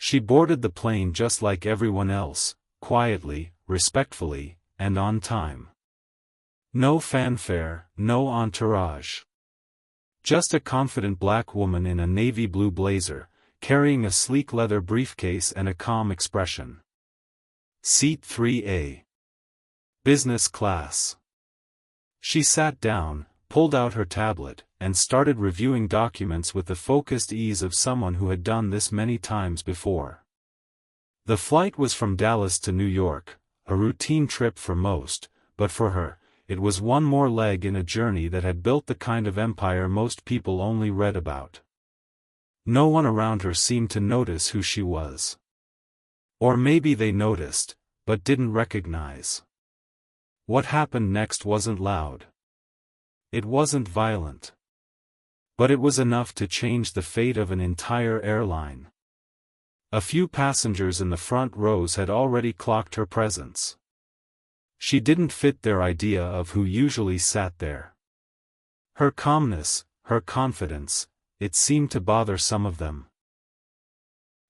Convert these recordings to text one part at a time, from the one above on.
She boarded the plane just like everyone else, quietly, respectfully, and on time. No fanfare, no entourage. Just a confident black woman in a navy blue blazer, carrying a sleek leather briefcase and a calm expression. Seat 3A. Business class. She sat down, pulled out her tablet, and started reviewing documents with the focused ease of someone who had done this many times before. The flight was from Dallas to New York, a routine trip for most, but for her, it was one more leg in a journey that had built the kind of empire most people only read about. No one around her seemed to notice who she was. Or maybe they noticed, but didn't recognize. What happened next wasn't loud. It wasn't violent. But it was enough to change the fate of an entire airline. A few passengers in the front rows had already clocked her presence. She didn't fit their idea of who usually sat there. Her calmness, her confidence, it seemed to bother some of them.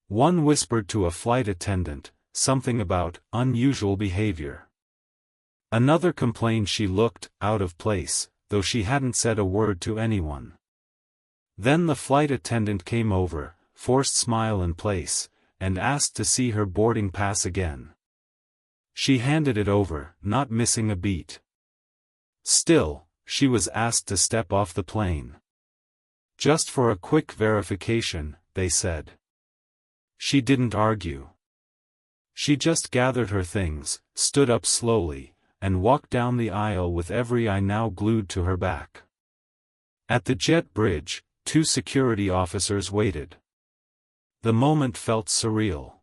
One whispered to a flight attendant, something about unusual behavior. Another complained she looked out of place, though she hadn't said a word to anyone. Then the flight attendant came over, forced smile in place, and asked to see her boarding pass again. She handed it over, not missing a beat. Still, she was asked to step off the plane. Just for a quick verification, they said. She didn't argue. She just gathered her things, stood up slowly, and walked down the aisle with every eye now glued to her back. At the jet bridge, 2 security officers waited. The moment felt surreal.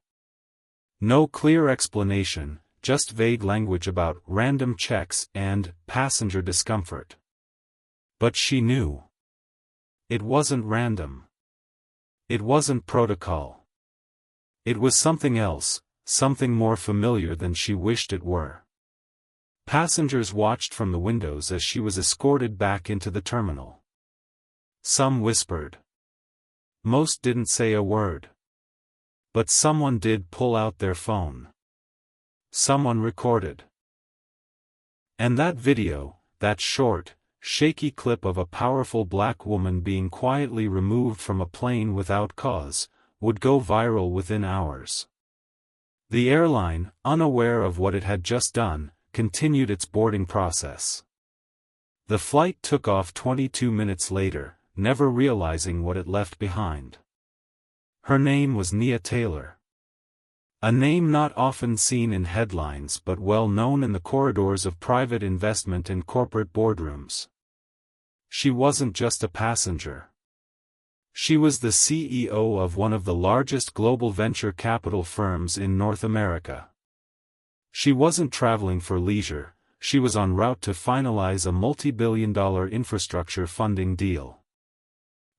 No clear explanation, just vague language about random checks and passenger discomfort. But she knew. It wasn't random. It wasn't protocol. It was something else, something more familiar than she wished it were. Passengers watched from the windows as she was escorted back into the terminal. Some whispered. Most didn't say a word. But someone did pull out their phone. Someone recorded. And that video, that short, shaky clip of a powerful black woman being quietly removed from a plane without cause, would go viral within hours. The airline, unaware of what it had just done, continued its boarding process. The flight took off 22 minutes later, never realizing what it left behind. Her name was Nia Taylor. A name not often seen in headlines but well known in the corridors of private investment and corporate boardrooms. She wasn't just a passenger. She was the CEO of one of the largest global venture capital firms in North America. She wasn't traveling for leisure, she was en route to finalize a multi-billion-dollar infrastructure funding deal.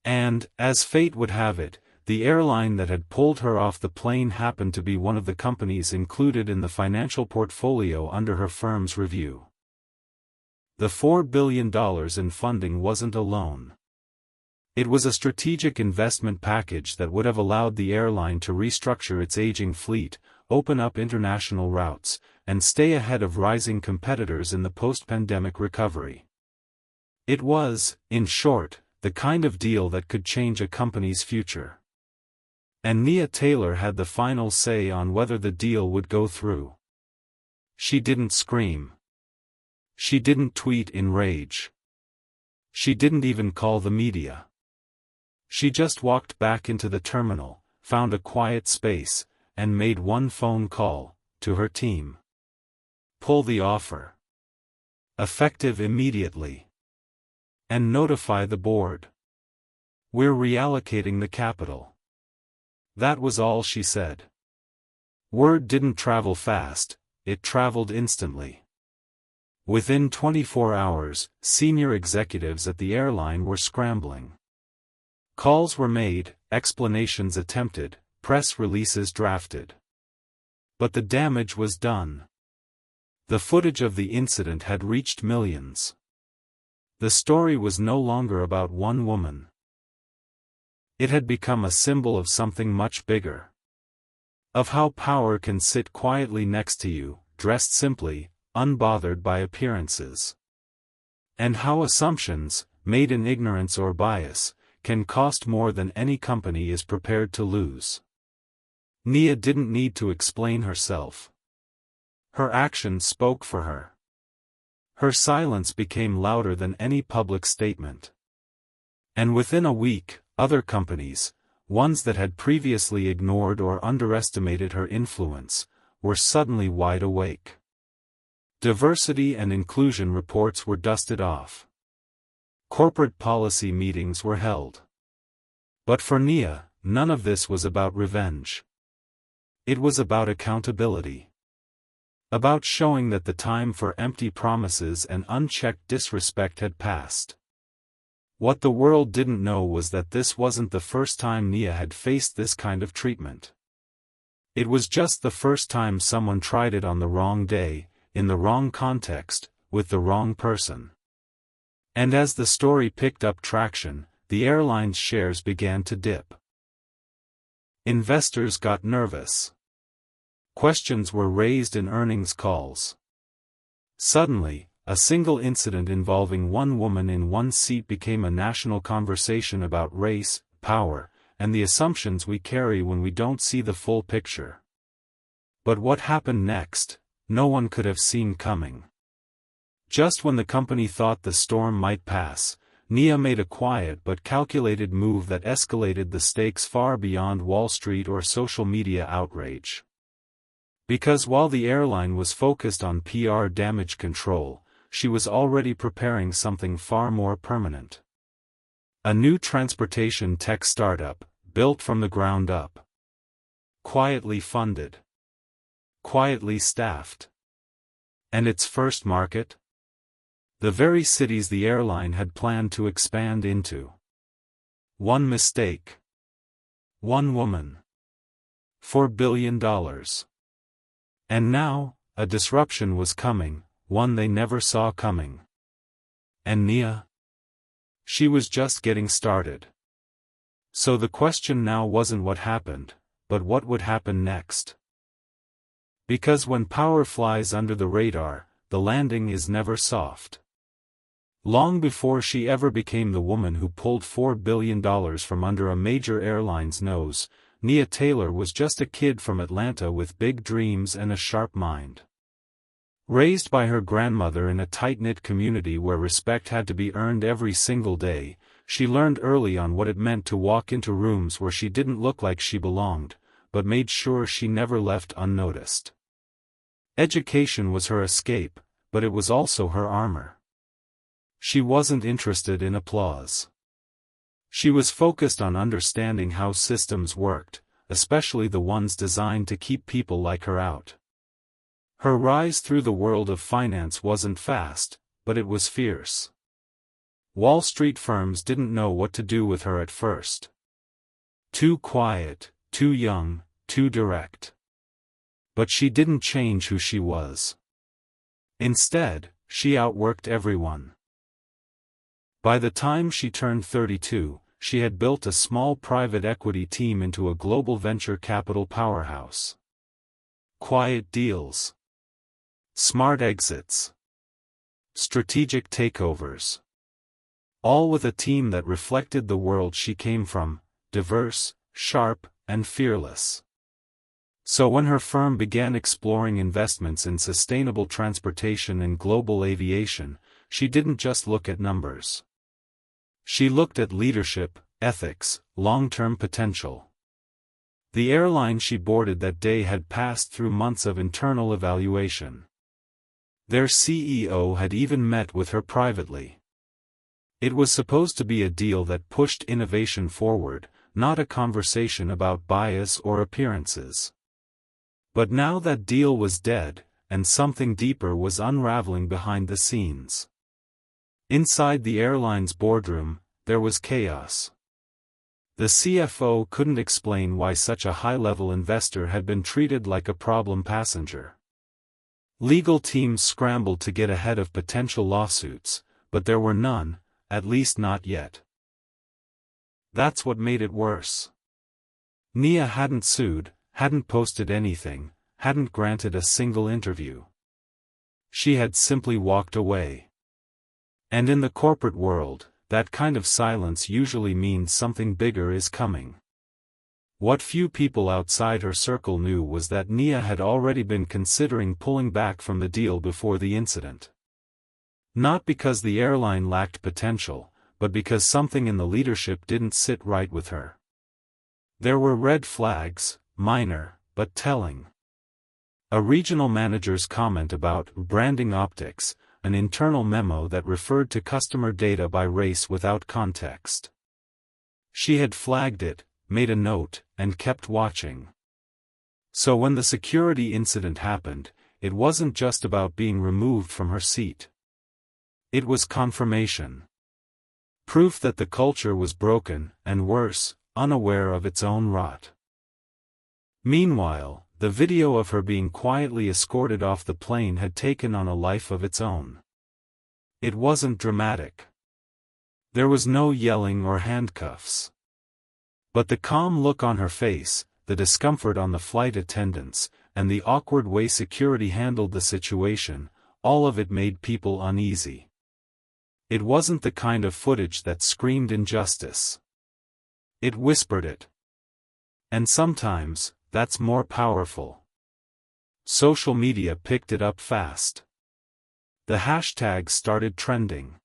And, as fate would have it, the airline that had pulled her off the plane happened to be one of the companies included in the financial portfolio under her firm's review. The $4 billion in funding wasn't a loan. It was a strategic investment package that would have allowed the airline to restructure its aging fleet, open up international routes, and stay ahead of rising competitors in the post-pandemic recovery. It was, in short, the kind of deal that could change a company's future. And Nia Taylor had the final say on whether the deal would go through. She didn't scream. She didn't tweet in rage. She didn't even call the media. She just walked back into the terminal, found a quiet space, and made one phone call, to her team. Pull the offer. Effective immediately. And notify the board. We're reallocating the capital. That was all she said. Word didn't travel fast, it traveled instantly. Within 24 hours, senior executives at the airline were scrambling. Calls were made, explanations attempted, press releases drafted. But the damage was done. The footage of the incident had reached millions. The story was no longer about one woman. It had become a symbol of something much bigger. Of how power can sit quietly next to you, dressed simply, unbothered by appearances. And how assumptions, made in ignorance or bias, can cost more than any company is prepared to lose. Nia didn't need to explain herself. Her actions spoke for her. Her silence became louder than any public statement. And within a week, other companies, ones that had previously ignored or underestimated her influence, were suddenly wide awake. Diversity and inclusion reports were dusted off. Corporate policy meetings were held. But for Nia, none of this was about revenge. It was about accountability. About showing that the time for empty promises and unchecked disrespect had passed. What the world didn't know was that this wasn't the first time Nia had faced this kind of treatment. It was just the first time someone tried it on the wrong day, in the wrong context, with the wrong person. And as the story picked up traction, the airline's shares began to dip. Investors got nervous. Questions were raised in earnings calls. Suddenly, a single incident involving one woman in one seat became a national conversation about race, power, and the assumptions we carry when we don't see the full picture. But what happened next, no one could have seen coming. Just when the company thought the storm might pass, Nia made a quiet but calculated move that escalated the stakes far beyond Wall Street or social media outrage. Because while the airline was focused on PR damage control, she was already preparing something far more permanent. A new transportation tech startup, built from the ground up. Quietly funded. Quietly staffed. And its first market? The very cities the airline had planned to expand into. One mistake. One woman. $4 billion. And now, a disruption was coming, one they never saw coming. And Nia? She was just getting started. So the question now wasn't what happened, but what would happen next. Because when power flies under the radar, the landing is never soft. Long before she ever became the woman who pulled $4 billion from under a major airline's nose, Nia Taylor was just a kid from Atlanta with big dreams and a sharp mind. Raised by her grandmother in a tight-knit community where respect had to be earned every single day, she learned early on what it meant to walk into rooms where she didn't look like she belonged, but made sure she never left unnoticed. Education was her escape, but it was also her armor. She wasn't interested in applause. She was focused on understanding how systems worked, especially the ones designed to keep people like her out. Her rise through the world of finance wasn't fast, but it was fierce. Wall Street firms didn't know what to do with her at first. Too quiet, too young, too direct. But she didn't change who she was. Instead, she outworked everyone. By the time she turned 32, she had built a small private equity team into a global venture capital powerhouse. Quiet deals. Smart exits. Strategic takeovers. All with a team that reflected the world she came from, diverse, sharp, and fearless. So when her firm began exploring investments in sustainable transportation and global aviation, she didn't just look at numbers. She looked at leadership, ethics, long-term potential. The airline she boarded that day had passed through months of internal evaluation. Their CEO had even met with her privately. It was supposed to be a deal that pushed innovation forward, not a conversation about bias or appearances. But now that deal was dead, and something deeper was unraveling behind the scenes. Inside the airline's boardroom, there was chaos. The CFO couldn't explain why such a high-level investor had been treated like a problem passenger. Legal teams scrambled to get ahead of potential lawsuits, but there were none, at least not yet. That's what made it worse. Nia hadn't sued, hadn't posted anything, hadn't granted a single interview. She had simply walked away. And in the corporate world, that kind of silence usually means something bigger is coming. What few people outside her circle knew was that Nia had already been considering pulling back from the deal before the incident. Not because the airline lacked potential, but because something in the leadership didn't sit right with her. There were red flags, minor, but telling. A regional manager's comment about branding optics, an internal memo that referred to customer data by race without context. She had flagged it, made a note, and kept watching. So when the security incident happened, it wasn't just about being removed from her seat. It was confirmation. Proof that the culture was broken, and worse, unaware of its own rot. Meanwhile, the video of her being quietly escorted off the plane had taken on a life of its own. It wasn't dramatic. There was no yelling or handcuffs. But the calm look on her face, the discomfort on the flight attendants, and the awkward way security handled the situation, all of it made people uneasy. It wasn't the kind of footage that screamed injustice. It whispered it. And sometimes, that's more powerful. Social media picked it up fast. The hashtags started trending.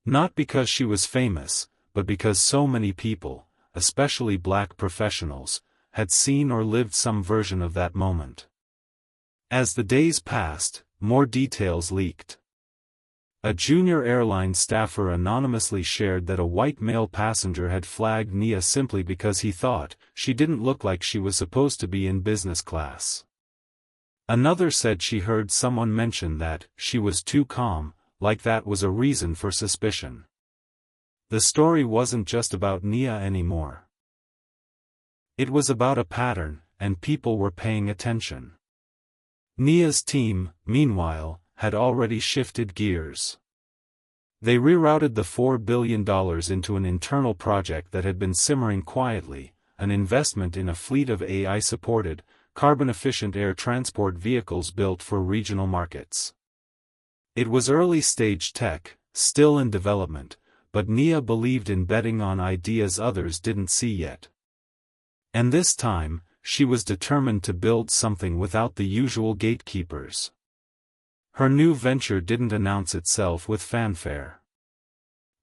Not because she was famous, but because so many people, especially Black professionals, had seen or lived some version of that moment. As the days passed, more details leaked. A junior airline staffer anonymously shared that a white male passenger had flagged Nia simply because he thought she didn't look like she was supposed to be in business class. Another said she heard someone mention that she was too calm, like that was a reason for suspicion. The story wasn't just about Nia anymore. It was about a pattern, and people were paying attention. Nia's team, meanwhile, had already shifted gears. They rerouted the $4 billion into an internal project that had been simmering quietly, an investment in a fleet of AI-supported, carbon-efficient air transport vehicles built for regional markets. It was early-stage tech, still in development, but Nia believed in betting on ideas others didn't see yet. And this time, she was determined to build something without the usual gatekeepers. Her new venture didn't announce itself with fanfare.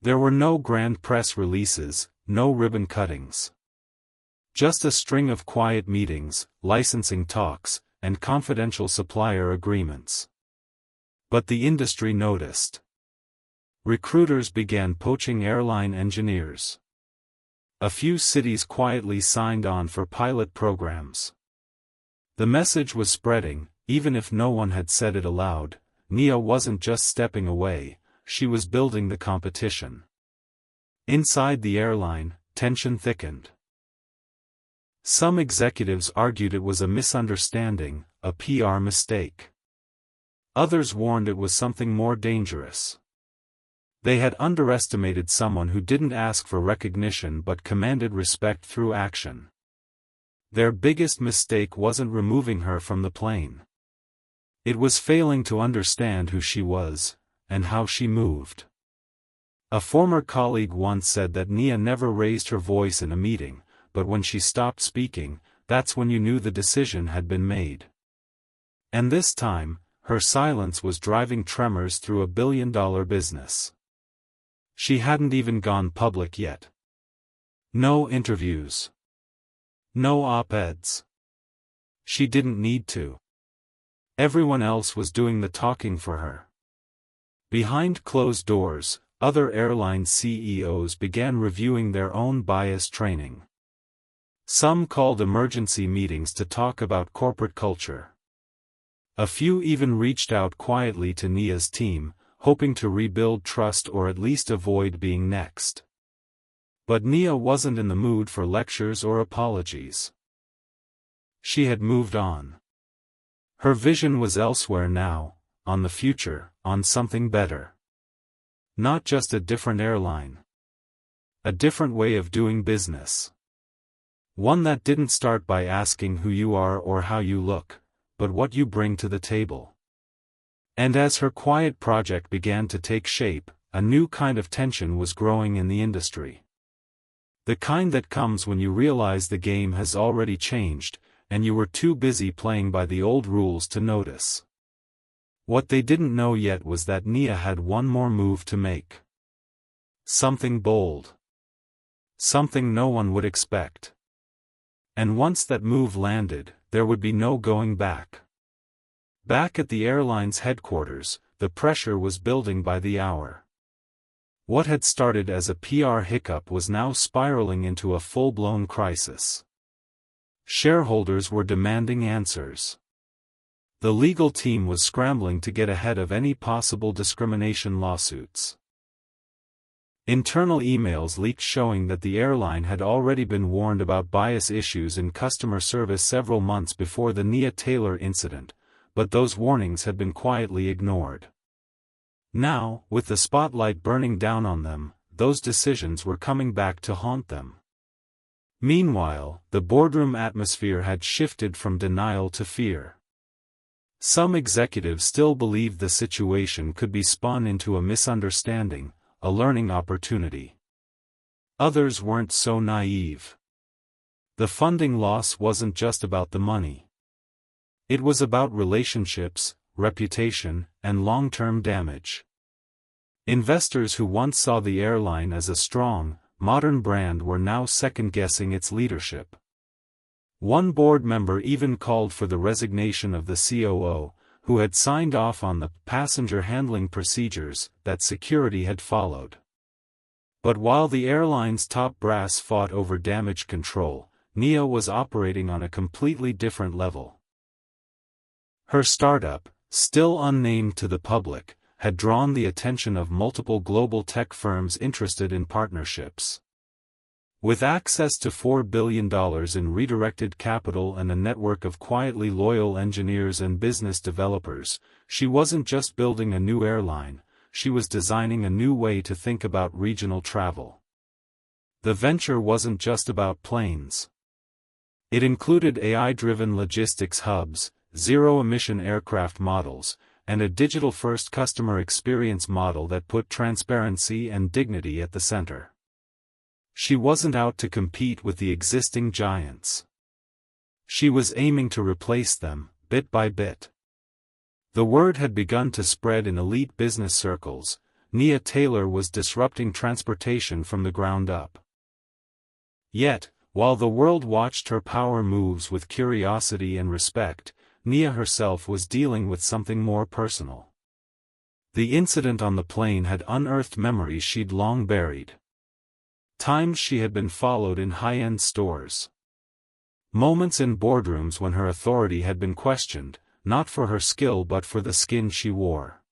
There were no grand press releases, no ribbon cuttings. Just a string of quiet meetings, licensing talks, and confidential supplier agreements. But the industry noticed. Recruiters began poaching airline engineers. A few cities quietly signed on for pilot programs. The message was spreading, even if no one had said it aloud. Nia wasn't just stepping away, she was building the competition. Inside the airline, tension thickened. Some executives argued it was a misunderstanding, a PR mistake. Others warned it was something more dangerous. They had underestimated someone who didn't ask for recognition but commanded respect through action. Their biggest mistake wasn't removing her from the plane. It was failing to understand who she was, and how she moved. A former colleague once said that Nia never raised her voice in a meeting, but when she stopped speaking, that's when you knew the decision had been made. And this time, her silence was driving tremors through a billion-dollar business. She hadn't even gone public yet. No interviews. No op-eds. She didn't need to. Everyone else was doing the talking for her. Behind closed doors, other airline CEOs began reviewing their own bias training. Some called emergency meetings to talk about corporate culture. A few even reached out quietly to Nia's team, hoping to rebuild trust or at least avoid being next. But Nia wasn't in the mood for lectures or apologies. She had moved on. Her vision was elsewhere now, on the future, on something better. Not just a different airline. A different way of doing business. One that didn't start by asking who you are or how you look, but what you bring to the table. And as her quiet project began to take shape, a new kind of tension was growing in the industry. The kind that comes when you realize the game has already changed, and you were too busy playing by the old rules to notice. What they didn't know yet was that Nia had one more move to make. Something bold. Something no one would expect. And once that move landed, there would be no going back. Back at the airline's headquarters, the pressure was building by the hour. What had started as a PR hiccup was now spiraling into a full-blown crisis. Shareholders were demanding answers. The legal team was scrambling to get ahead of any possible discrimination lawsuits. Internal emails leaked showing that the airline had already been warned about bias issues in customer service several months before the Nia Taylor incident, but those warnings had been quietly ignored. Now, with the spotlight burning down on them, those decisions were coming back to haunt them. Meanwhile, the boardroom atmosphere had shifted from denial to fear. Some executives still believed the situation could be spun into a misunderstanding, a learning opportunity. Others weren't so naive. The funding loss wasn't just about the money. It was about relationships, reputation, and long-term damage. Investors who once saw the airline as a strong, modern brand were now second-guessing its leadership. One board member even called for the resignation of the COO, who had signed off on the passenger handling procedures that security had followed. But while the airline's top brass fought over damage control, Nia was operating on a completely different level. Her startup, still unnamed to the public, had drawn the attention of multiple global tech firms interested in partnerships. With access to $4 billion in redirected capital and a network of quietly loyal engineers and business developers, she wasn't just building a new airline, she was designing a new way to think about regional travel. The venture wasn't just about planes. It included AI-driven logistics hubs, zero-emission aircraft models, and a digital-first customer experience model that put transparency and dignity at the center. She wasn't out to compete with the existing giants. She was aiming to replace them, bit by bit. The word had begun to spread in elite business circles: Nia Taylor was disrupting transportation from the ground up. Yet, while the world watched her power moves with curiosity and respect, Nia herself was dealing with something more personal. The incident on the plane had unearthed memories she'd long buried. Times she had been followed in high-end stores. Moments in boardrooms when her authority had been questioned, not for her skill but for the skin she wore.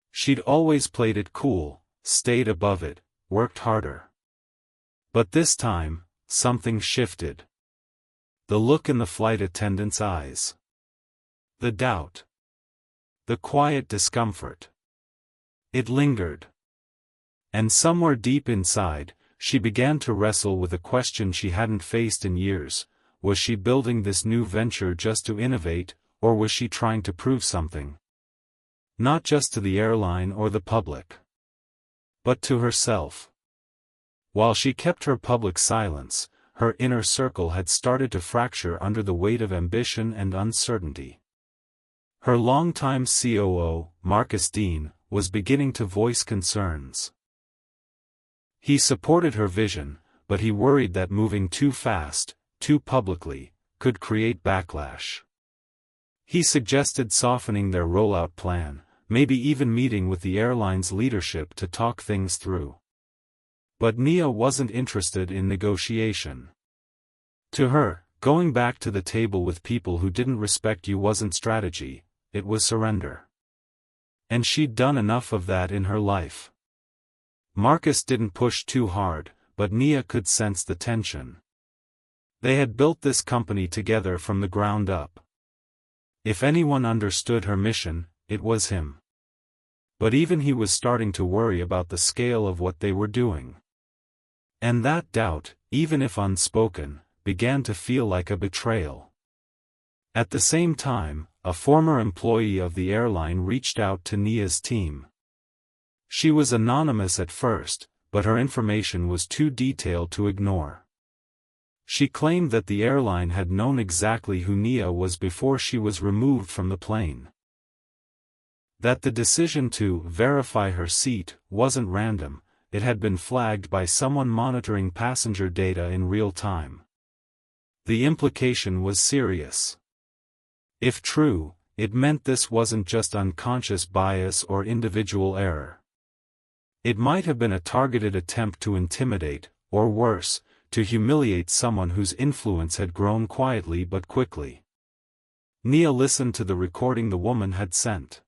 She'd always played it cool, stayed above it, worked harder. But this time, something shifted. The look in the flight attendant's eyes. The doubt. The quiet discomfort. It lingered. And somewhere deep inside, she began to wrestle with a question she hadn't faced in years: was she building this new venture just to innovate, or was she trying to prove something? Not just to the airline or the public, but to herself. While she kept her public silence, her inner circle had started to fracture under the weight of ambition and uncertainty. Her longtime COO, Marcus Dean, was beginning to voice concerns. He supported her vision, but he worried that moving too fast, too publicly, could create backlash. He suggested softening their rollout plan, maybe even meeting with the airline's leadership to talk things through. But Nia wasn't interested in negotiation. To her, going back to the table with people who didn't respect you wasn't strategy, it was surrender. And she'd done enough of that in her life. Marcus didn't push too hard, but Nia could sense the tension. They had built this company together from the ground up. If anyone understood her mission, it was him. But even he was starting to worry about the scale of what they were doing. And that doubt, even if unspoken, began to feel like a betrayal. At the same time, a former employee of the airline reached out to Nia's team. She was anonymous at first, but her information was too detailed to ignore. She claimed that the airline had known exactly who Nia was before she was removed from the plane. That the decision to verify her seat wasn't random, it had been flagged by someone monitoring passenger data in real time. The implication was serious. If true, it meant this wasn't just unconscious bias or individual error. It might have been a targeted attempt to intimidate, or worse, to humiliate someone whose influence had grown quietly but quickly. Nia listened to the recording the woman had sent.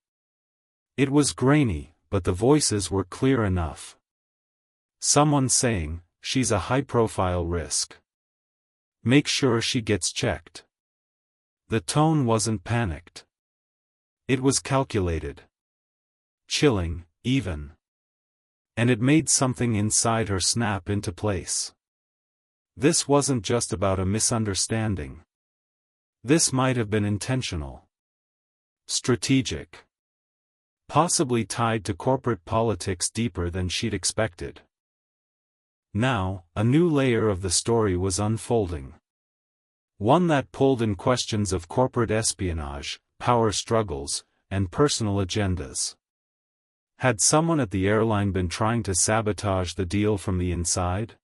It was grainy, but the voices were clear enough. Someone saying, "She's a high-profile risk. Make sure she gets checked." The tone wasn't panicked. It was calculated. Chilling, even. And it made something inside her snap into place. This wasn't just about a misunderstanding. This might have been intentional. Strategic. Possibly tied to corporate politics deeper than she'd expected. Now, a new layer of the story was unfolding. One that pulled in questions of corporate espionage, power struggles, and personal agendas. Had someone at the airline been trying to sabotage the deal from the inside?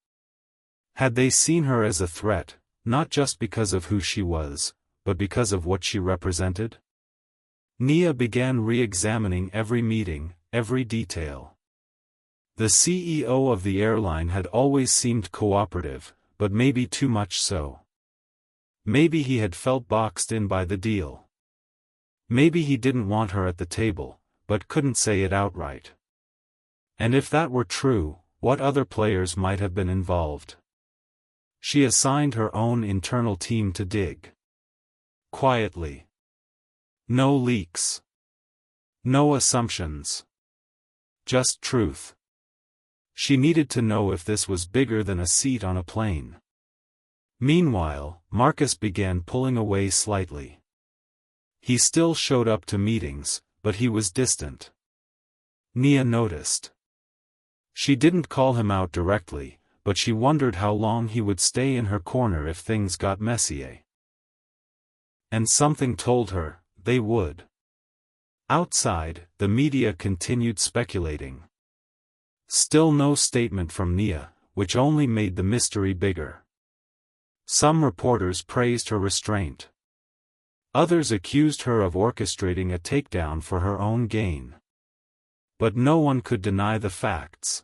Had they seen her as a threat, not just because of who she was, but because of what she represented? Nia began re-examining every meeting, every detail. The CEO of the airline had always seemed cooperative, but maybe too much so. Maybe he had felt boxed in by the deal. Maybe he didn't want her at the table, but couldn't say it outright. And if that were true, what other players might have been involved? She assigned her own internal team to dig. Quietly. No leaks. No assumptions. Just truth. She needed to know if this was bigger than a seat on a plane. Meanwhile, Marcus began pulling away slightly. He still showed up to meetings, but he was distant. Nia noticed. She didn't call him out directly, but she wondered how long he would stay in her corner if things got messy. And something told her, they would. Outside, the media continued speculating. Still no statement from Nia, which only made the mystery bigger. Some reporters praised her restraint. Others accused her of orchestrating a takedown for her own gain. But no one could deny the facts.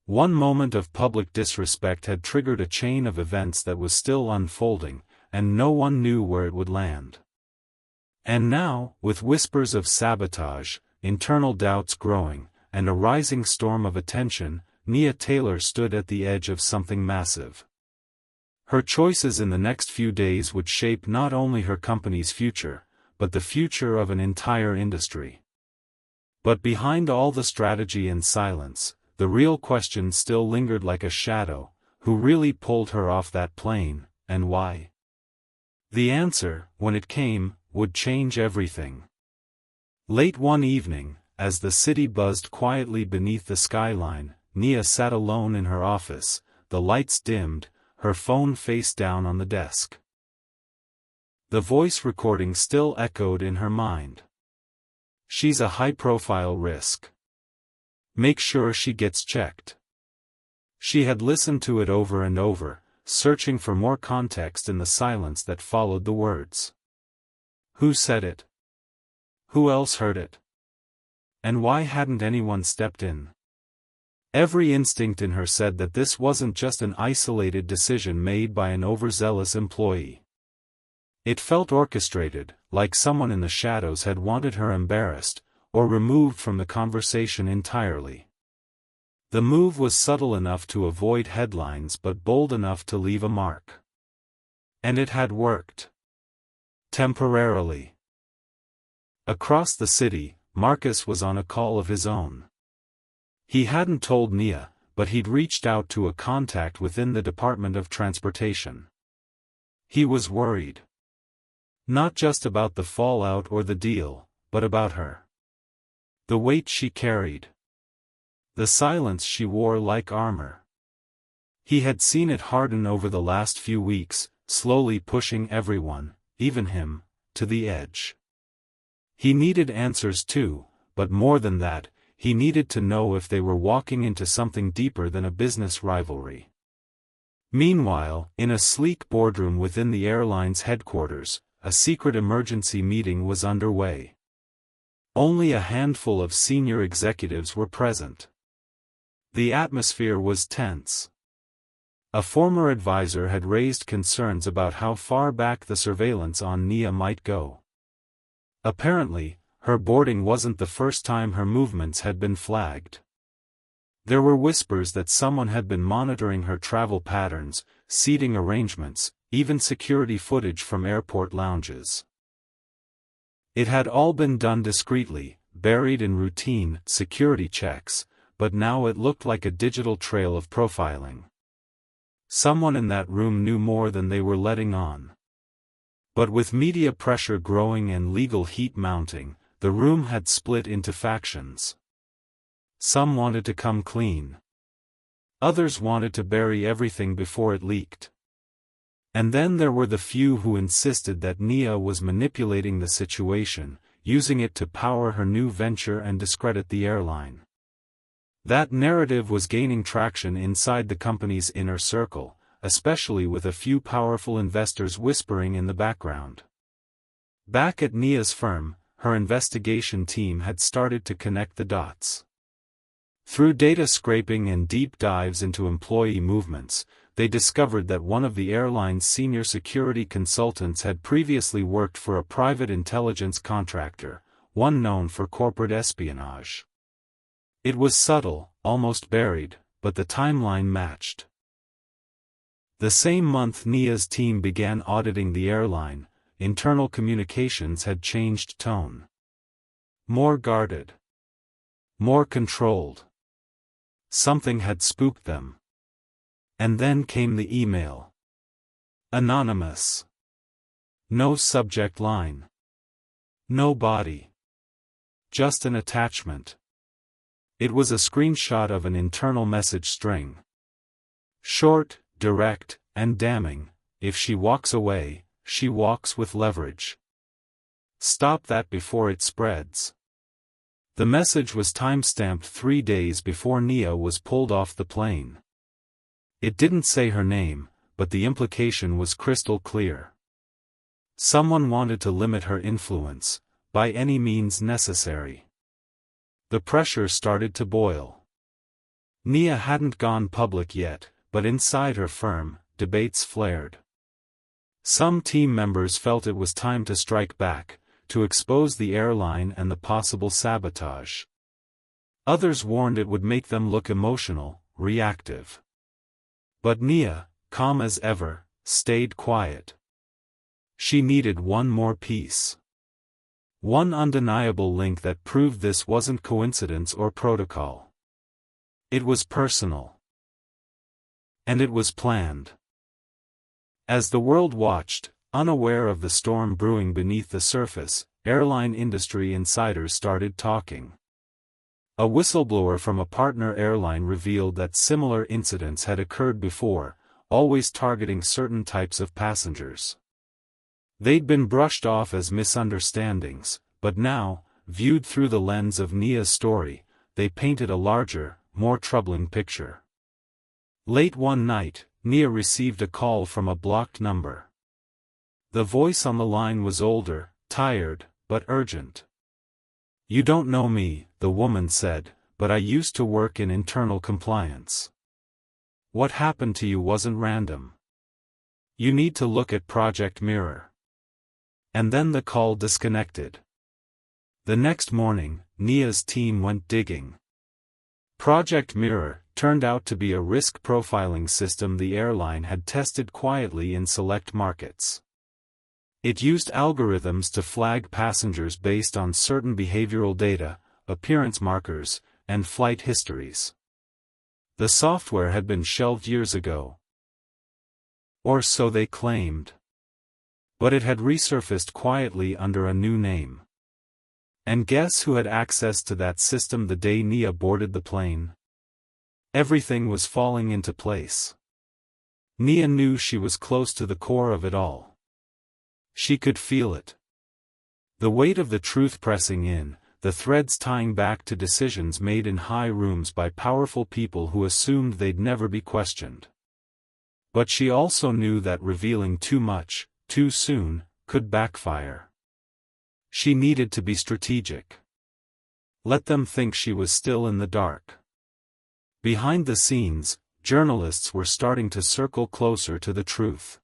One moment of public disrespect had triggered a chain of events that was still unfolding, and no one knew where it would land. And now, with whispers of sabotage, internal doubts growing, and a rising storm of attention, Nia Taylor stood at the edge of something massive. Her choices in the next few days would shape not only her company's future, but the future of an entire industry. But behind all the strategy and silence, the real question still lingered like a shadow: who really pulled her off that plane, and why? The answer, when it came, would change everything. Late one evening, as the city buzzed quietly beneath the skyline, Nia sat alone in her office, the lights dimmed, her phone face down on the desk. The voice recording still echoed in her mind. "She's a high-profile risk. Make sure she gets checked." She had listened to it over and over, searching for more context in the silence that followed the words. Who said it? Who else heard it? And why hadn't anyone stepped in? Every instinct in her said that this wasn't just an isolated decision made by an overzealous employee. It felt orchestrated, like someone in the shadows had wanted her embarrassed, or removed from the conversation entirely. The move was subtle enough to avoid headlines but bold enough to leave a mark. And it had worked. Temporarily. Across the city, Marcus was on a call of his own. He hadn't told Nia, but he'd reached out to a contact within the Department of Transportation. He was worried. Not just about the fallout or the deal, but about her. The weight she carried. The silence she wore like armor. He had seen it harden over the last few weeks, slowly pushing everyone, even him, to the edge. He needed answers too, but more than that, he needed to know if they were walking into something deeper than a business rivalry. Meanwhile, in a sleek boardroom within the airline's headquarters, a secret emergency meeting was underway. Only a handful of senior executives were present. The atmosphere was tense. A former advisor had raised concerns about how far back the surveillance on Nia might go. Apparently, her boarding wasn't the first time her movements had been flagged. There were whispers that someone had been monitoring her travel patterns, seating arrangements, even security footage from airport lounges. It had all been done discreetly, buried in routine security checks, but now it looked like a digital trail of profiling. Someone in that room knew more than they were letting on. But with media pressure growing and legal heat mounting, the room had split into factions. Some wanted to come clean. Others wanted to bury everything before it leaked. And then there were the few who insisted that Nia was manipulating the situation, using it to power her new venture and discredit the airline. That narrative was gaining traction inside the company's inner circle, especially with a few powerful investors whispering in the background. Back at Nia's firm, her investigation team had started to connect the dots. Through data scraping and deep dives into employee movements, they discovered that one of the airline's senior security consultants had previously worked for a private intelligence contractor, one known for corporate espionage. It was subtle, almost buried, but the timeline matched. The same month Nia's team began auditing the airline, internal communications had changed tone. More guarded. More controlled. Something had spooked them. And then came the email. Anonymous. No subject line. No body. Just an attachment. It was a screenshot of an internal message string. Short, direct, and damning: if she walks away, she walks with leverage. Stop that before it spreads. The message was time-stamped 3 days before Nia was pulled off the plane. It didn't say her name, but the implication was crystal clear. Someone wanted to limit her influence, by any means necessary. The pressure started to boil. Nia hadn't gone public yet, but inside her firm, debates flared. Some team members felt it was time to strike back, to expose the airline and the possible sabotage. Others warned it would make them look emotional, reactive. But Nia, calm as ever, stayed quiet. She needed one more piece. One undeniable link that proved this wasn't coincidence or protocol. It was personal. And it was planned. As the world watched, unaware of the storm brewing beneath the surface, airline industry insiders started talking. A whistleblower from a partner airline revealed that similar incidents had occurred before, always targeting certain types of passengers. They'd been brushed off as misunderstandings, but now, viewed through the lens of Nia's story, they painted a larger, more troubling picture. Late one night, Nia received a call from a blocked number. The voice on the line was older, tired, but urgent. "You don't know me," the woman said, "but I used to work in internal compliance. What happened to you wasn't random. You need to look at Project Mirror." And then the call disconnected. The next morning, Nia's team went digging. Project Mirror turned out to be a risk profiling system the airline had tested quietly in select markets. It used algorithms to flag passengers based on certain behavioral data, appearance markers, and flight histories. The software had been shelved years ago. Or so they claimed. But it had resurfaced quietly under a new name. And guess who had access to that system the day Nia boarded the plane? Everything was falling into place. Nia knew she was close to the core of it all. She could feel it. The weight of the truth pressing in, the threads tying back to decisions made in high rooms by powerful people who assumed they'd never be questioned. But she also knew that revealing too much, too soon, could backfire. She needed to be strategic. Let them think she was still in the dark. Behind the scenes, journalists were starting to circle closer to the truth.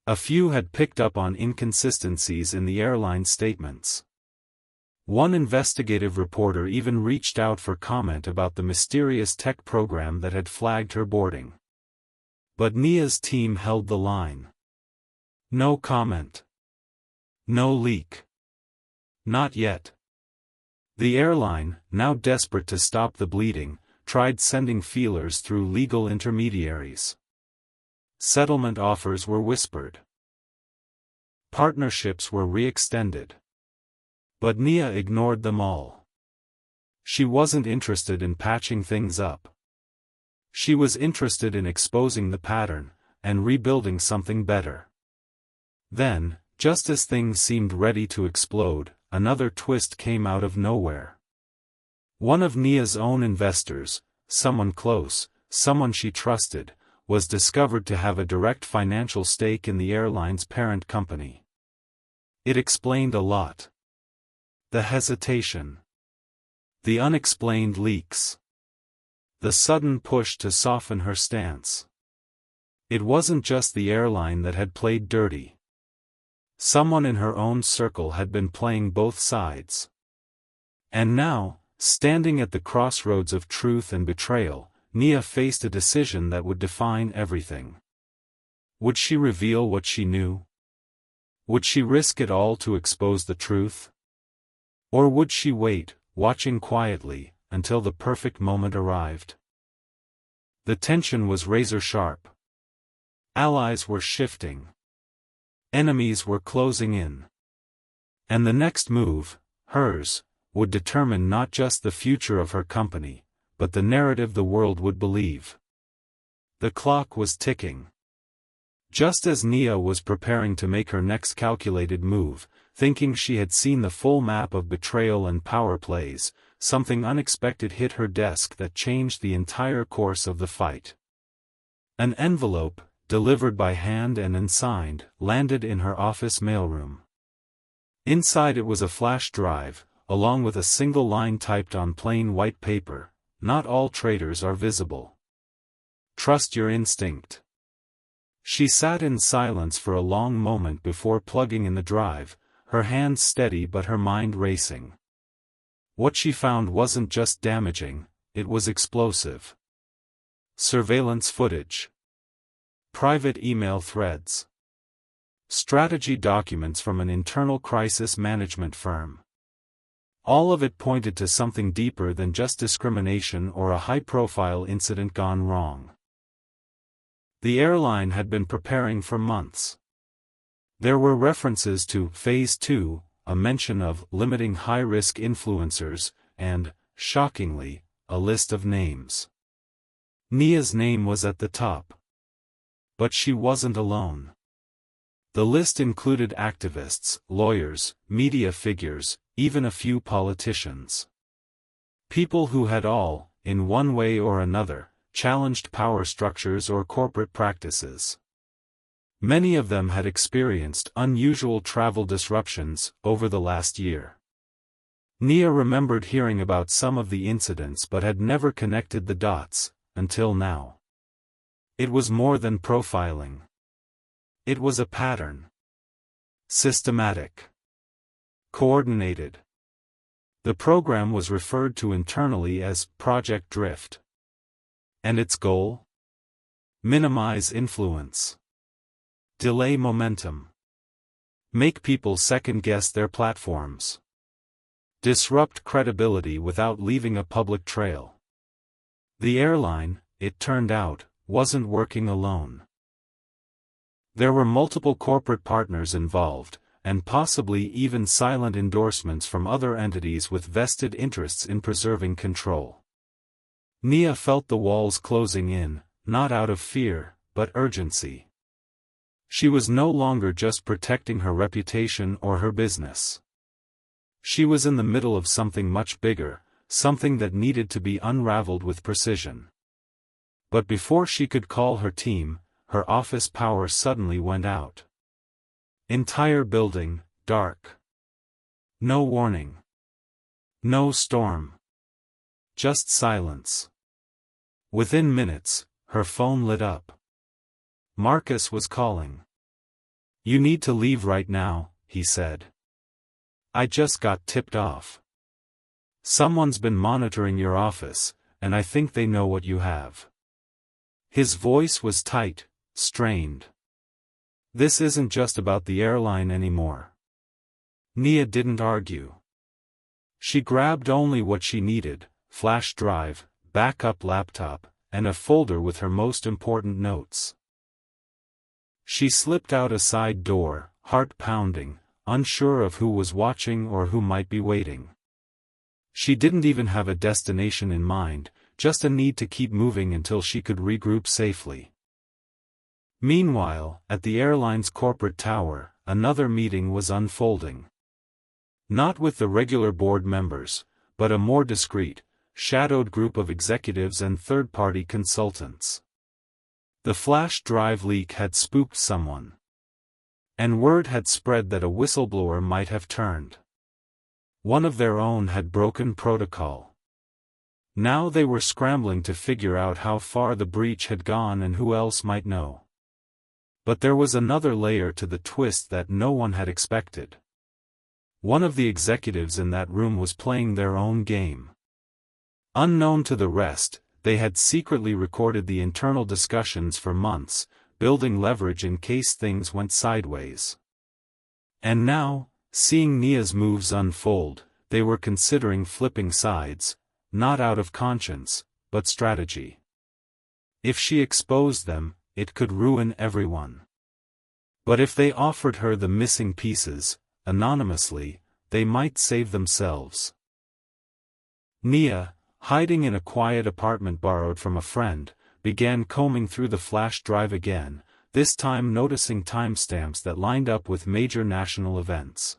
A few had picked up on inconsistencies in the airline statements. One investigative reporter even reached out for comment about the mysterious tech program that had flagged her boarding. But Nia's team held the line. No comment. No leak. Not yet. The airline, now desperate to stop the bleeding, tried sending feelers through legal intermediaries. Settlement offers were whispered. Partnerships were re-extended. But Nia ignored them all. She wasn't interested in patching things up. She was interested in exposing the pattern, and rebuilding something better. Then, just as things seemed ready to explode, another twist came out of nowhere. One of Nia's own investors, someone close, someone she trusted, was discovered to have a direct financial stake in the airline's parent company. It explained a lot. The hesitation. The unexplained leaks. The sudden push to soften her stance. It wasn't just the airline that had played dirty. Someone in her own circle had been playing both sides. And now, standing at the crossroads of truth and betrayal, Nia faced a decision that would define everything. Would she reveal what she knew? Would she risk it all to expose the truth? Or would she wait, watching quietly, until the perfect moment arrived? The tension was razor-sharp. Allies were shifting. Enemies were closing in. And the next move, hers, would determine not just the future of her company, but the narrative the world would believe. The clock was ticking. Just as Nia was preparing to make her next calculated move, thinking she had seen the full map of betrayal and power plays, something unexpected hit her desk that changed the entire course of the fight. An envelope, delivered by hand and unsigned, landed in her office mailroom. Inside it was a flash drive, along with a single line typed on plain white paper: "Not all traitors are visible. Trust your instinct." She sat in silence for a long moment before plugging in the drive, her hands steady but her mind racing. What she found wasn't just damaging, it was explosive. Surveillance footage. Private email threads. Strategy documents from an internal crisis management firm. All of it pointed to something deeper than just discrimination or a high-profile incident gone wrong. The airline had been preparing for months. There were references to Phase 2, a mention of limiting high-risk influencers, and, shockingly, a list of names. Nia's name was at the top. But she wasn't alone. The list included activists, lawyers, media figures, even a few politicians. People who had all, in one way or another, challenged power structures or corporate practices. Many of them had experienced unusual travel disruptions over the last year. Nia remembered hearing about some of the incidents but had never connected the dots, until now. It was more than profiling. It was a pattern. Systematic. Coordinated. The program was referred to internally as Project Drift. And its goal? Minimize influence. Delay momentum. Make people second-guess their platforms. Disrupt credibility without leaving a public trail. The airline, it turned out, wasn't working alone. There were multiple corporate partners involved, and possibly even silent endorsements from other entities with vested interests in preserving control. Nia felt the walls closing in, not out of fear, but urgency. She was no longer just protecting her reputation or her business. She was in the middle of something much bigger, something that needed to be unraveled with precision. But before she could call her team, her office power suddenly went out. Entire building, dark. No warning. No storm. Just silence. Within minutes, her phone lit up. Marcus was calling. "You need to leave right now," he said. "I just got tipped off. Someone's been monitoring your office, and I think they know what you have." His voice was tight, strained. "This isn't just about the airline anymore." Nia didn't argue. She grabbed only what she needed: flash drive, backup laptop, and a folder with her most important notes. She slipped out a side door, heart pounding, unsure of who was watching or who might be waiting. She didn't even have a destination in mind, just a need to keep moving until she could regroup safely. Meanwhile, at the airline's corporate tower, another meeting was unfolding. Not with the regular board members, but a more discreet, shadowed group of executives and third-party consultants. The flash drive leak had spooked someone. And word had spread that a whistleblower might have turned. One of their own had broken protocol. Now they were scrambling to figure out how far the breach had gone and who else might know. But there was another layer to the twist that no one had expected. One of the executives in that room was playing their own game. Unknown to the rest, they had secretly recorded the internal discussions for months, building leverage in case things went sideways. And now, seeing Nia's moves unfold, they were considering flipping sides, not out of conscience, but strategy. If she exposed them, it could ruin everyone. But if they offered her the missing pieces, anonymously, they might save themselves. Nia, hiding in a quiet apartment borrowed from a friend, began combing through the flash drive again, this time noticing timestamps that lined up with major national events.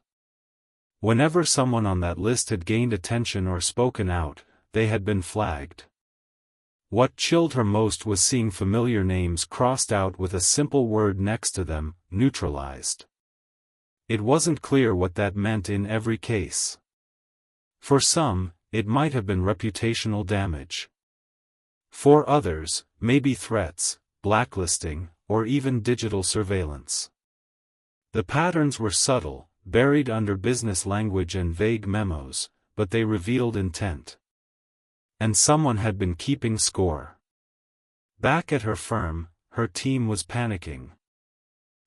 Whenever someone on that list had gained attention or spoken out, they had been flagged. What chilled her most was seeing familiar names crossed out with a simple word next to them: neutralized. It wasn't clear what that meant in every case. For some, it might have been reputational damage. For others, maybe threats, blacklisting, or even digital surveillance. The patterns were subtle, buried under business language and vague memos, but they revealed intent. And someone had been keeping score. Back at her firm, her team was panicking.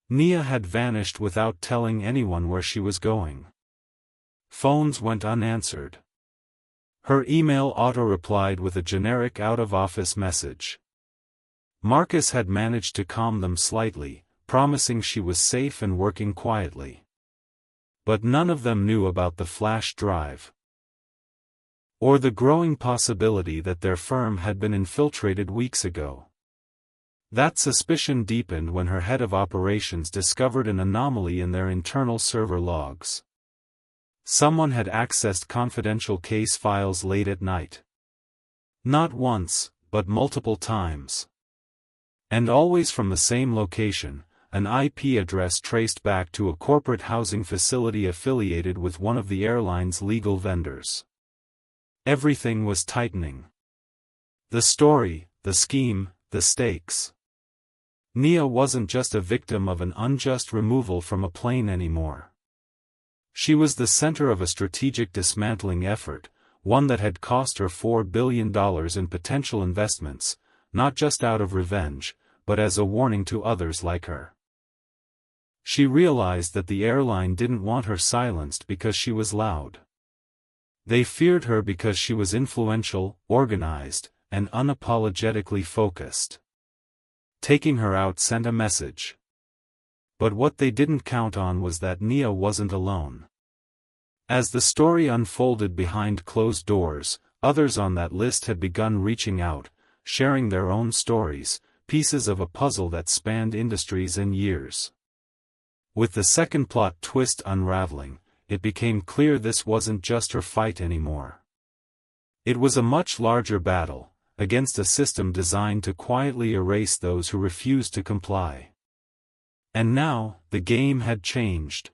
Nia had vanished without telling anyone where she was going. Phones went unanswered. Her email auto-replied with a generic out-of-office message. Marcus had managed to calm them slightly, promising she was safe and working quietly. But none of them knew about the flash drive, or the growing possibility that their firm had been infiltrated weeks ago. That suspicion deepened when her head of operations discovered an anomaly in their internal server logs. Someone had accessed confidential case files late at night. Not once, but multiple times. And always from the same location, an IP address traced back to a corporate housing facility affiliated with one of the airline's legal vendors. Everything was tightening. The story, the scheme, the stakes. Nia wasn't just a victim of an unjust removal from a plane anymore. She was the center of a strategic dismantling effort, one that had cost her $4 billion in potential investments, not just out of revenge, but as a warning to others like her. She realized that the airline didn't want her silenced because she was loud. They feared her because she was influential, organized, and unapologetically focused. Taking her out sent a message. But what they didn't count on was that Nia wasn't alone. As the story unfolded behind closed doors, others on that list had begun reaching out, sharing their own stories, pieces of a puzzle that spanned industries and years. With the second plot twist unraveling, it became clear this wasn't just her fight anymore. It was a much larger battle, against a system designed to quietly erase those who refused to comply. And now, the game had changed.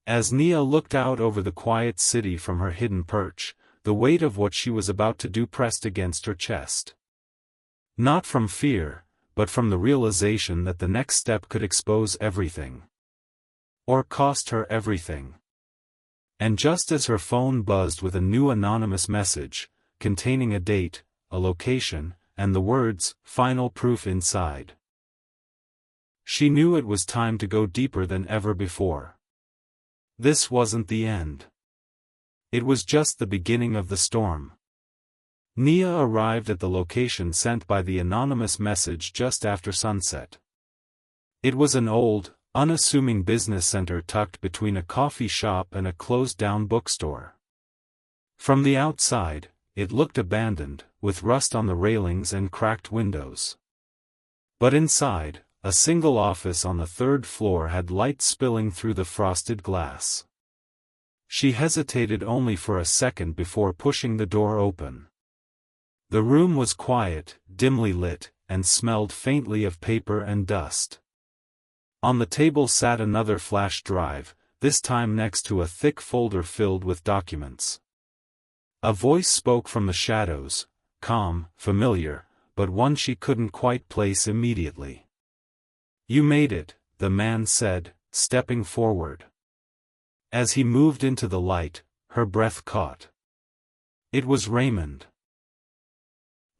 As Nia looked out over the quiet city from her hidden perch, the weight of what she was about to do pressed against her chest. Not from fear, but from the realization that the next step could expose everything. Or cost her everything. And just as her phone buzzed with a new anonymous message, containing a date, a location, and the words, "Final proof" inside, she knew it was time to go deeper than ever before. This wasn't the end. It was just the beginning of the storm. Nia arrived at the location sent by the anonymous message just after sunset. It was an old, unassuming business center tucked between a coffee shop and a closed-down bookstore. From the outside, it looked abandoned, with rust on the railings and cracked windows. But inside, a single office on the third floor had light spilling through the frosted glass. She hesitated only for a second before pushing the door open. The room was quiet, dimly lit, and smelled faintly of paper and dust. On the table sat another flash drive, this time next to a thick folder filled with documents. A voice spoke from the shadows, calm, familiar, but one she couldn't quite place immediately. "You made it," the man said, stepping forward. As he moved into the light, her breath caught. It was Raymond.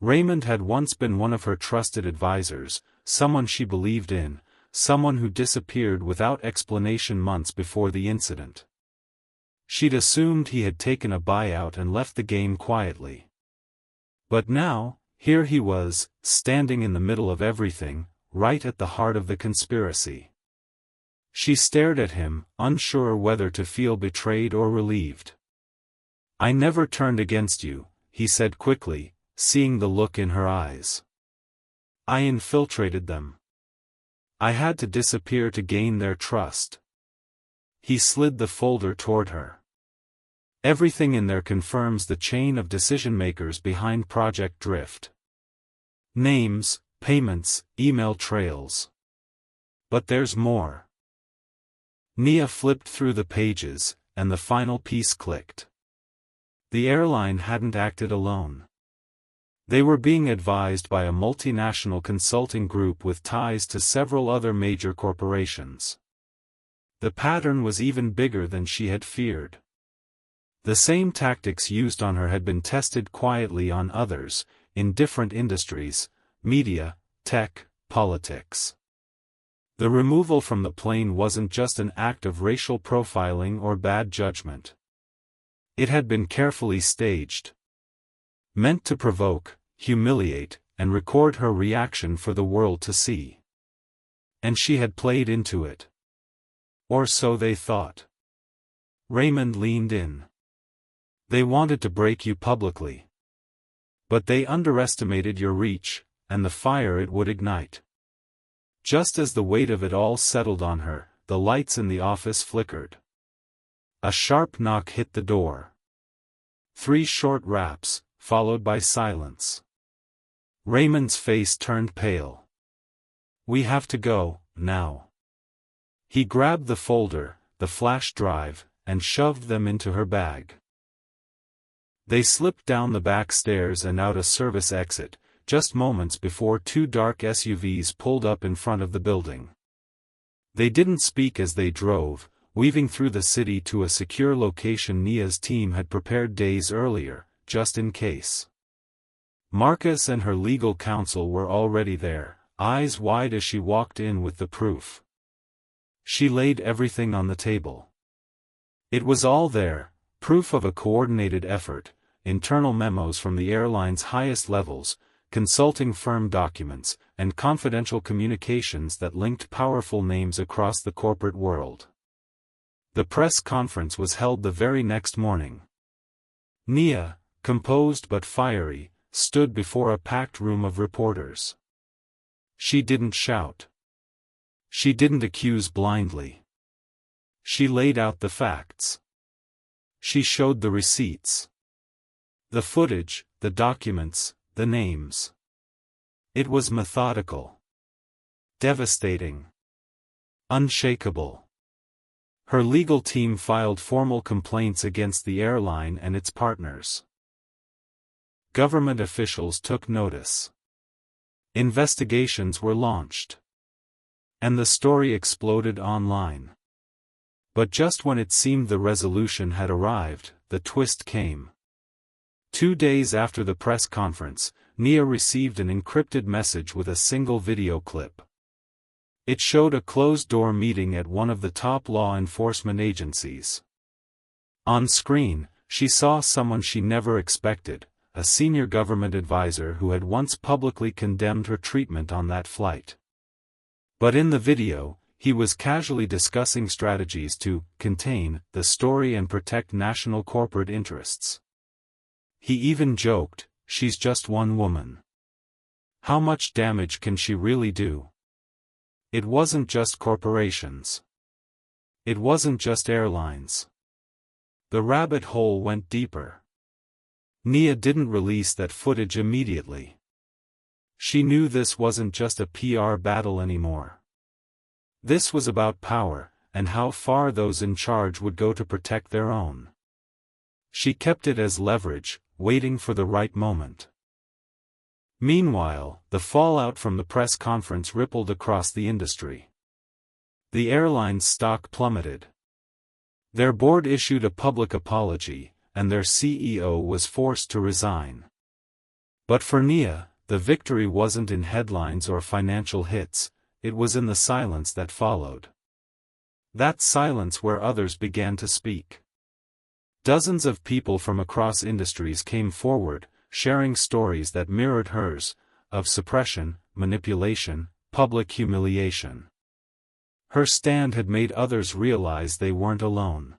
Raymond had once been one of her trusted advisors, someone she believed in, someone who disappeared without explanation months before the incident. She'd assumed he had taken a buyout and left the game quietly. But now, here he was, standing in the middle of everything, right at the heart of the conspiracy. She stared at him, unsure whether to feel betrayed or relieved. "I never turned against you," he said quickly, seeing the look in her eyes. "I infiltrated them. I had to disappear to gain their trust." He slid the folder toward her. "Everything in there confirms the chain of decision-makers behind Project Drift. Names, payments, email trails. But there's more." Nia flipped through the pages, and the final piece clicked. The airline hadn't acted alone. They were being advised by a multinational consulting group with ties to several other major corporations. The pattern was even bigger than she had feared. The same tactics used on her had been tested quietly on others, in different industries, media, tech, politics. The removal from the plane wasn't just an act of racial profiling or bad judgment. It had been carefully staged. Meant to provoke, humiliate, and record her reaction for the world to see. And she had played into it. Or so they thought. Raymond leaned in. "They wanted to break you publicly. But they underestimated your reach, and the fire it would ignite." Just as the weight of it all settled on her, the lights in the office flickered. A sharp knock hit the door. 3 short raps, followed by silence. Raymond's face turned pale. "We have to go, now." He grabbed the folder, the flash drive, and shoved them into her bag. They slipped down the back stairs and out a service exit, just moments before 2 dark SUVs pulled up in front of the building. They didn't speak as they drove, weaving through the city to a secure location Nia's team had prepared days earlier, just in case. Marcus and her legal counsel were already there, eyes wide as she walked in with the proof. She laid everything on the table. It was all there, proof of a coordinated effort, internal memos from the airline's highest levels, consulting firm documents, and confidential communications that linked powerful names across the corporate world. The press conference was held the very next morning. Nia, composed but fiery, stood before a packed room of reporters. She didn't shout. She didn't accuse blindly. She laid out the facts. She showed the receipts. The footage, the documents, the names. It was methodical. Devastating. Unshakable. Her legal team filed formal complaints against the airline and its partners. Government officials took notice. Investigations were launched. And the story exploded online. But just when it seemed the resolution had arrived, the twist came. 2 days after the press conference, Nia received an encrypted message with a single video clip. It showed a closed-door meeting at one of the top law enforcement agencies. On screen, she saw someone she never expected, a senior government advisor who had once publicly condemned her treatment on that flight. But in the video, he was casually discussing strategies to contain the story and protect national corporate interests. He even joked, "She's just one woman. How much damage can she really do?" It wasn't just corporations. It wasn't just airlines. The rabbit hole went deeper. Nia didn't release that footage immediately. She knew this wasn't just a PR battle anymore. This was about power, and how far those in charge would go to protect their own. She kept it as leverage, waiting for the right moment. Meanwhile, the fallout from the press conference rippled across the industry. The airline's stock plummeted. Their board issued a public apology, and their CEO was forced to resign. But for Nia, the victory wasn't in headlines or financial hits, it was in the silence that followed. That silence where others began to speak. Dozens of people from across industries came forward, sharing stories that mirrored hers, of suppression, manipulation, public humiliation. Her stand had made others realize they weren't alone.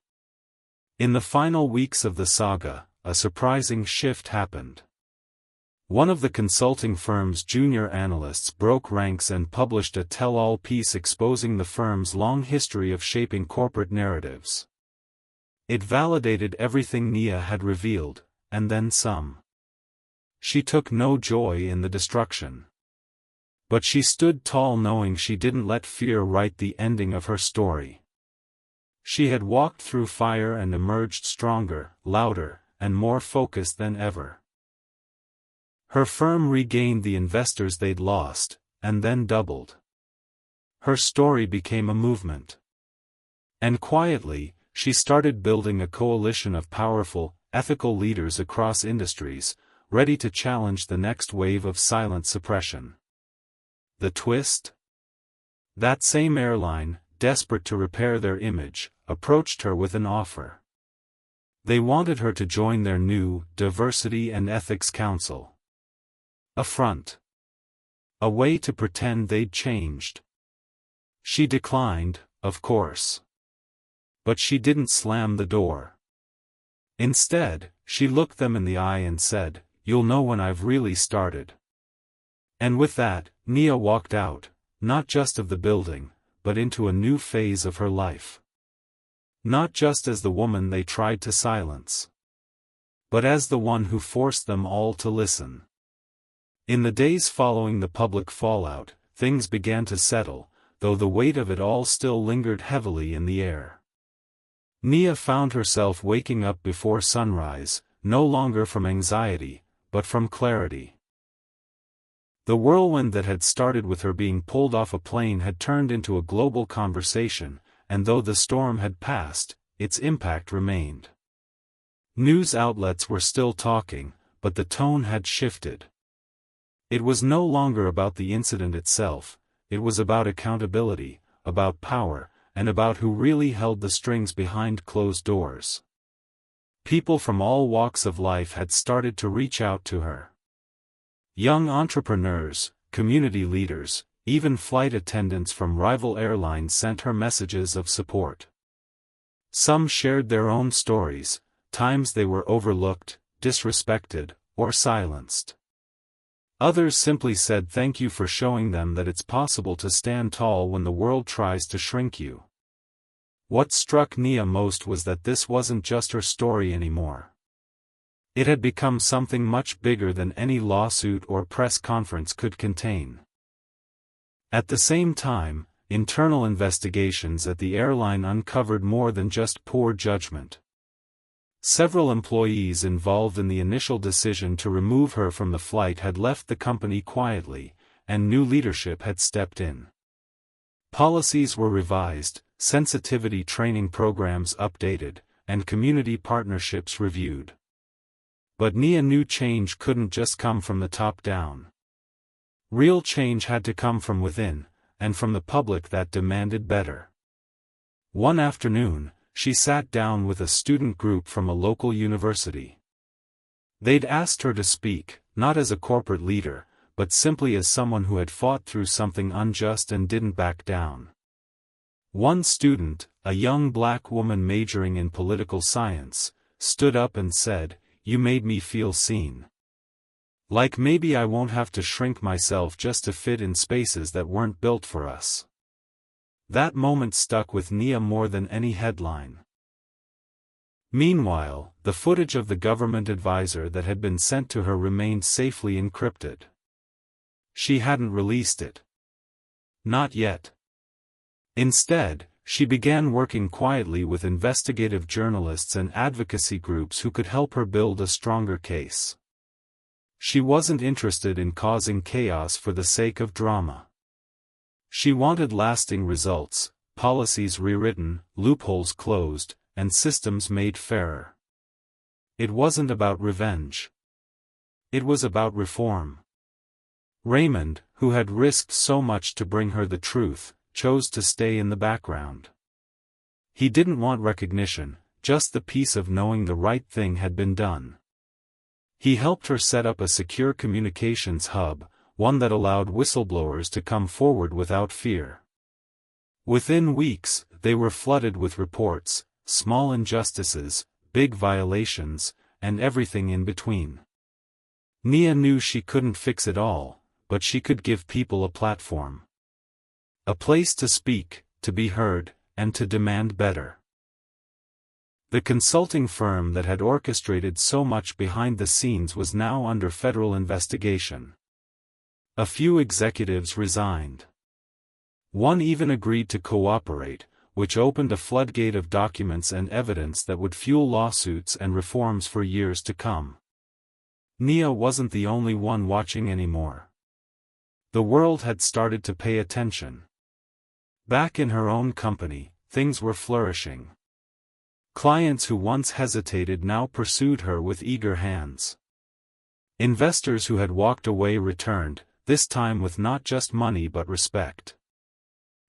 In the final weeks of the saga, a surprising shift happened. One of the consulting firm's junior analysts broke ranks and published a tell-all piece exposing the firm's long history of shaping corporate narratives. It validated everything Nia had revealed, and then some. She took no joy in the destruction. But she stood tall knowing she didn't let fear write the ending of her story. She had walked through fire and emerged stronger, louder, and more focused than ever. Her firm regained the investors they'd lost, and then doubled. Her story became a movement. And quietly, she started building a coalition of powerful, ethical leaders across industries, ready to challenge the next wave of silent suppression. The twist? That same airline, desperate to repair their image, approached her with an offer. They wanted her to join their new Diversity and Ethics Council. A front. A way to pretend they'd changed. She declined, of course. But she didn't slam the door. Instead, she looked them in the eye and said, "You'll know when I've really started." And with that, Nia walked out, not just of the building, but into a new phase of her life. Not just as the woman they tried to silence, but as the one who forced them all to listen. In the days following the public fallout, things began to settle, though the weight of it all still lingered heavily in the air. Nia found herself waking up before sunrise, no longer from anxiety, but from clarity. The whirlwind that had started with her being pulled off a plane had turned into a global conversation, and though the storm had passed, its impact remained. News outlets were still talking, but the tone had shifted. It was no longer about the incident itself, it was about accountability, about power, and about who really held the strings behind closed doors. People from all walks of life had started to reach out to her. Young entrepreneurs, community leaders, even flight attendants from rival airlines sent her messages of support. Some shared their own stories, times they were overlooked, disrespected, or silenced. Others simply said thank you for showing them that it's possible to stand tall when the world tries to shrink you. What struck Nia most was that this wasn't just her story anymore. It had become something much bigger than any lawsuit or press conference could contain. At the same time, internal investigations at the airline uncovered more than just poor judgment. Several employees involved in the initial decision to remove her from the flight had left the company quietly, and new leadership had stepped in. Policies were revised, sensitivity training programs updated, and community partnerships reviewed. But Nia knew change couldn't just come from the top down. Real change had to come from within, and from the public that demanded better. One afternoon, she sat down with a student group from a local university. They'd asked her to speak, not as a corporate leader, but simply as someone who had fought through something unjust and didn't back down. One student, a young black woman majoring in political science, stood up and said, "You made me feel seen. Like maybe I won't have to shrink myself just to fit in spaces that weren't built for us." That moment stuck with Nia more than any headline. Meanwhile, the footage of the government advisor that had been sent to her remained safely encrypted. She hadn't released it. Not yet. Instead, she began working quietly with investigative journalists and advocacy groups who could help her build a stronger case. She wasn't interested in causing chaos for the sake of drama. She wanted lasting results, policies rewritten, loopholes closed, and systems made fairer. It wasn't about revenge. It was about reform. Raymond, who had risked so much to bring her the truth, chose to stay in the background. He didn't want recognition, just the peace of knowing the right thing had been done. He helped her set up a secure communications hub, one that allowed whistleblowers to come forward without fear. Within weeks, they were flooded with reports, small injustices, big violations, and everything in between. Nia knew she couldn't fix it all, but she could give people a platform. A place to speak, to be heard, and to demand better. The consulting firm that had orchestrated so much behind the scenes was now under federal investigation. A few executives resigned. One even agreed to cooperate, which opened a floodgate of documents and evidence that would fuel lawsuits and reforms for years to come. Nia wasn't the only one watching anymore. The world had started to pay attention. Back in her own company, things were flourishing. Clients who once hesitated now pursued her with eager hands. Investors who had walked away returned, this time with not just money but respect.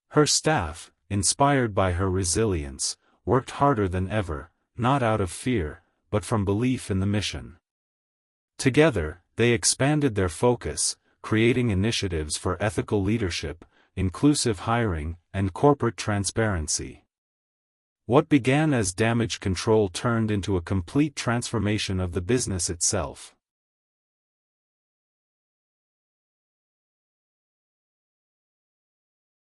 Her staff, inspired by her resilience, worked harder than ever, not out of fear, but from belief in the mission. Together, they expanded their focus, creating initiatives for ethical leadership, inclusive hiring, and corporate transparency. What began as damage control turned into a complete transformation of the business itself.